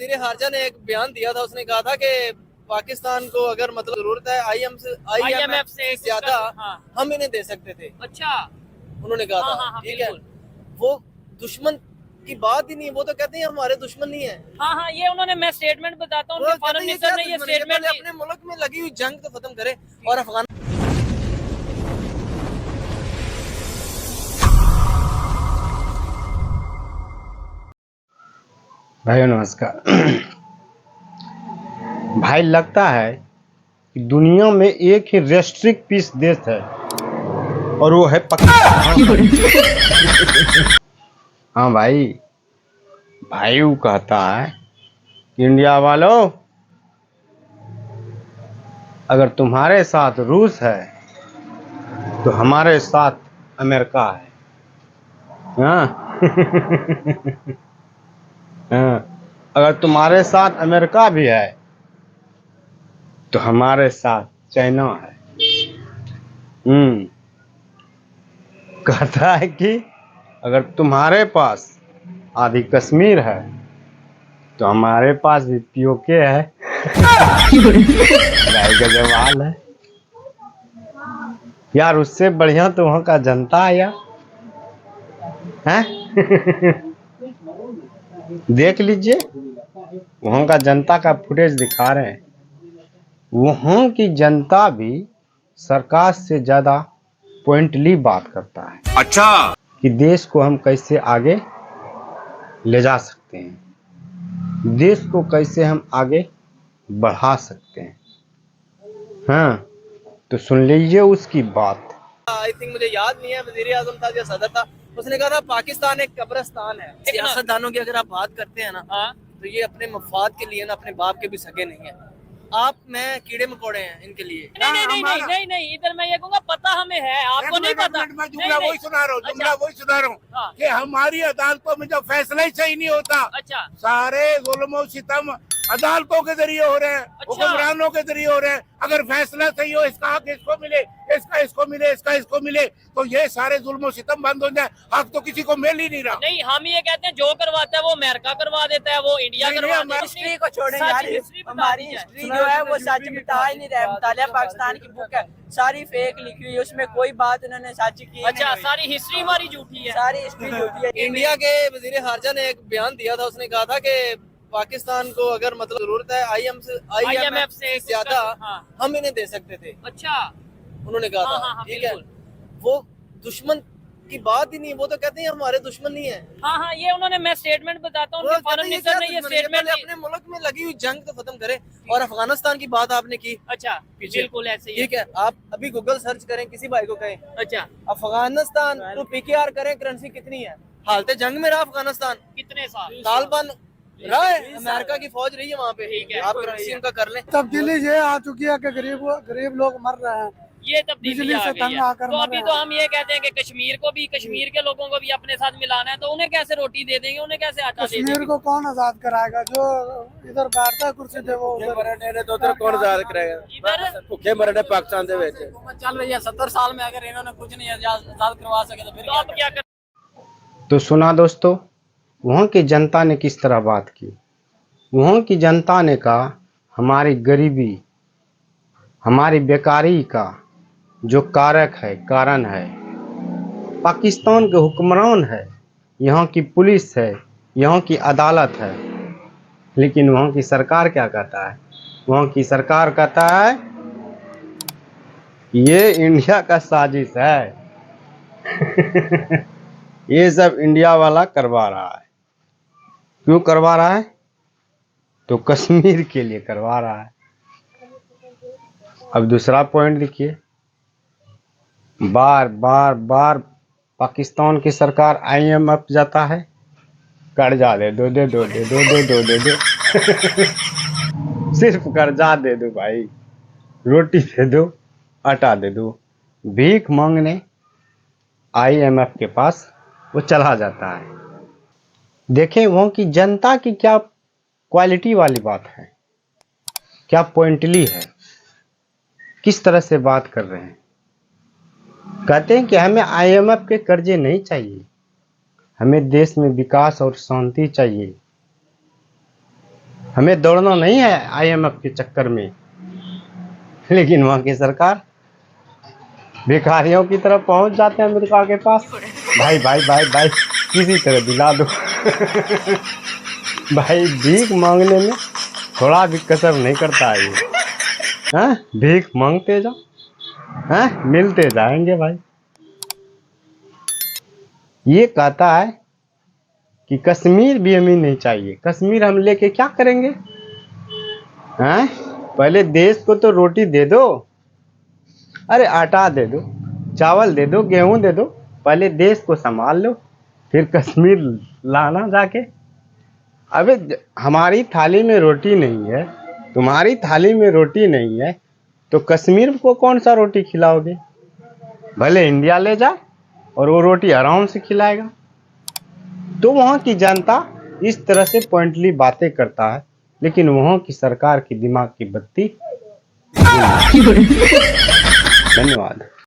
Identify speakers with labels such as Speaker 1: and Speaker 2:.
Speaker 1: वजीर खारजा ने एक बयान दिया था, उसने कहा था कि पाकिस्तान को अगर मतलब जरूरत है IMF से ज्यादा हम इन्हें दे सकते थे।
Speaker 2: अच्छा,
Speaker 1: उन्होंने कहा था ठीक है, वो दुश्मन की बात ही नहीं, वो तो कहते हैं हमारे दुश्मन नहीं है।
Speaker 2: हाँ, ये उन्होंने, मैं स्टेटमेंट बताता हूँ, फॉरेन मिनिस्टर ने ये स्टेटमेंट,
Speaker 1: अपने मुल्क में लगी हुई जंग तो खत्म करे और अफगान।
Speaker 3: भाई नमस्कार। भाई लगता है कि दुनिया में एक ही रेस्ट्रिक्ट पीस देश है और वो है पाकिस्तान। हाँ भाई, वो कहता है कि इंडिया वालों, अगर तुम्हारे साथ रूस है तो हमारे साथ अमेरिका है। हाँ। हाँ, अगर तुम्हारे साथ अमेरिका भी है तो हमारे साथ चाइना है। कहता है कि अगर तुम्हारे पास आधी कश्मीर है तो हमारे पास भी पीओके है। भाई का जवाब है यार, उससे बढ़िया तो वहाँ का जनता है यार। हैं? देख लीजिए, वहाँ का जनता का फुटेज दिखा रहे हैं। वहाँ की जनता भी सरकार से ज्यादा पॉइंटली बात करता है। अच्छा, कि देश को हम कैसे आगे ले जा सकते हैं, देश को कैसे हम आगे बढ़ा सकते हैं। हाँ, तो सुन लीजिए उसकी बात।
Speaker 1: आई थिंक, मुझे याद नहीं है वजीर आजम था या सदर था, उसने कहा था पाकिस्तान एक कब्रिस्तान है। सियासतदानों की अगर आप बात करते हैं ना, तो ये अपने मफाद के लिए ना, अपने बाप के भी सगे नहीं है। आप मैं कीड़े मकोड़े हैं इनके लिए।
Speaker 2: नहीं, इधर मैं ये कहूँगा, पता हमें है, आपको नहीं पता।
Speaker 4: मैं जुमला वही सुना रहा हूँ कि हमारी अदालतों में जो फैसला ही सही नहीं होता,
Speaker 2: अच्छा,
Speaker 4: सारे जुल्म और सितम अदालतों के जरिए हो रहे हैं, हुक्मरानों के जरिए हो रहे हैं। अगर फैसला सही हो, इसका हक इसको मिले, इसका इसको मिले, इसका इसको मिले, तो ये सारे जुल्म और सितम बंद हो जाए। हक तो किसी को मिल ही नहीं रहा।
Speaker 2: नहीं, हम ये कहते हैं जो करवाता है वो अमेरिका करवा देता है, वो इंडिया करवा देता है।
Speaker 5: हिस्ट्री को छोड़ें यार, हमारी हिस्ट्री जो है वो सच बता ही नहीं रहे। मुतालिया पाकिस्तान की बुक है, सारी फेक लिखी हुई है, उसमें कोई बात उन्होंने सच की।
Speaker 2: अच्छा, सारी हिस्ट्री हमारी झूठी है,
Speaker 5: सारी हिस्ट्री झूठी है।
Speaker 1: इंडिया के वजीर खारजा ने एक बयान दिया था, उसने कहा था कि पाकिस्तान को अगर मतलब जरूरत है IMF से ज्यादा हम इन्हें दे सकते थे।
Speaker 2: अच्छा,
Speaker 1: उन्होंने कहा था ठीक है, वो दुश्मन की बात ही नहीं, वो तो कहते हैं हमारे दुश्मन नहीं है।
Speaker 2: हाँ, ये उन्होंने, मैं स्टेटमेंट बताता हूँ, फॉरेन मिनिस्टर ने ये स्टेटमेंट,
Speaker 1: अपने मुल्क में लगी हुई जंग तो खत्म करे और अफगानिस्तान की बात आपने की।
Speaker 2: अच्छा, बिल्कुल ऐसे ही
Speaker 1: ठीक है, आप अभी गूगल सर्च करें, किसी भाई को कहें
Speaker 2: अच्छा
Speaker 1: अफगानिस्तान तो PKR करें, करेंसी कितनी है, हालत जंग में रहा अफगानिस्तान
Speaker 2: कितने साल,
Speaker 1: तालिबान रहा है, अमेरिका की फौज रही है वहाँ पे। ठीक है, आप करेंसी उनका कर लें।
Speaker 6: तब्दीली ये आ चुकी है कि गरीब लोग मर रहे हैं,
Speaker 2: ये तब्दीली आ
Speaker 6: से
Speaker 2: गई
Speaker 6: तंग
Speaker 2: है।
Speaker 6: आकर
Speaker 2: तो अभी तो हम ये कहते हैं कि कश्मीर के लोगों को भी अपने साथ मिलाना है, तो उन्हें कैसे रोटी दे देंगे, उन्हें कैसे आटा दे देंगे?
Speaker 6: कश्मीर को कौन आजाद कराएगा? जो इधर बैठता है कुर्सी पे वो
Speaker 1: कौन आजाद कराएगा?
Speaker 2: इधर
Speaker 1: भुखे मरने पाकिस्तान दे विच
Speaker 5: चल रही है 70 साल में, अगर इन्होंने कुछ नहीं आजाद करवा सके तो फिर
Speaker 2: अब क्या कर।
Speaker 3: तो सुना दोस्तों, वहाँ की जनता ने किस तरह बात की। वहाँ की जनता ने कहा हमारी गरीबी, हमारी बेकारी का जो कारण है पाकिस्तान के हुक्मरान है, यहाँ की पुलिस है, यहाँ की अदालत है। लेकिन वहाँ की सरकार क्या कहता है? वहाँ की सरकार कहता है ये इंडिया का साजिश है। ये सब इंडिया वाला करवा रहा है। क्यों करवा रहा है? तो कश्मीर के लिए करवा रहा है। अब दूसरा पॉइंट देखिए, बार बार पाकिस्तान की सरकार IMF जाता है, कर्जा दे दो। सिर्फ कर्जा दे दो भाई, रोटी दे दो, आटा दे दो। भीख मांगने IMF के पास वो चला जाता है। देखें वहाँ की जनता की क्या क्वालिटी वाली बात है, क्या पॉइंटली है, किस तरह से बात कर रहे हैं। कहते हैं कि हमें IMF के कर्जे नहीं चाहिए, हमें देश में विकास और शांति चाहिए। हमें दौड़ना नहीं है IMF के चक्कर में, लेकिन वहाँ की सरकार भिखारियों की तरफ पहुंच जाते हैं अमेरिका के पास। भाई भाई भाई भाई किसी तरह दिला दो। भाई भीख मांगने में थोड़ा भी कसर नहीं करता है ये। हाँ, भीख मांगते जाओ, हाँ, मिलते जाएंगे भाई। ये कहता है कि कश्मीर भी हमें नहीं चाहिए, कश्मीर हम लेके क्या करेंगे? हाँ, पहले देश को तो रोटी दे दो, अरे आटा दे दो, चावल दे दो, गेहूं दे दो, पहले देश को संभाल लो, फिर कश्मीर लाना जाके। अबे हमारी थाली में रोटी नहीं है, तुम्हारी थाली में रोटी नहीं है, तो कश्मीर को कौन सा रोटी खिलाओगे? भले इंडिया ले जाए और वो रोटी आराम से खिलाएगा। तो वहाँ की जनता इस तरह से पॉइंटली बातें करता है, लेकिन वहाँ की सरकार की दिमाग की बत्ती। धन्यवाद।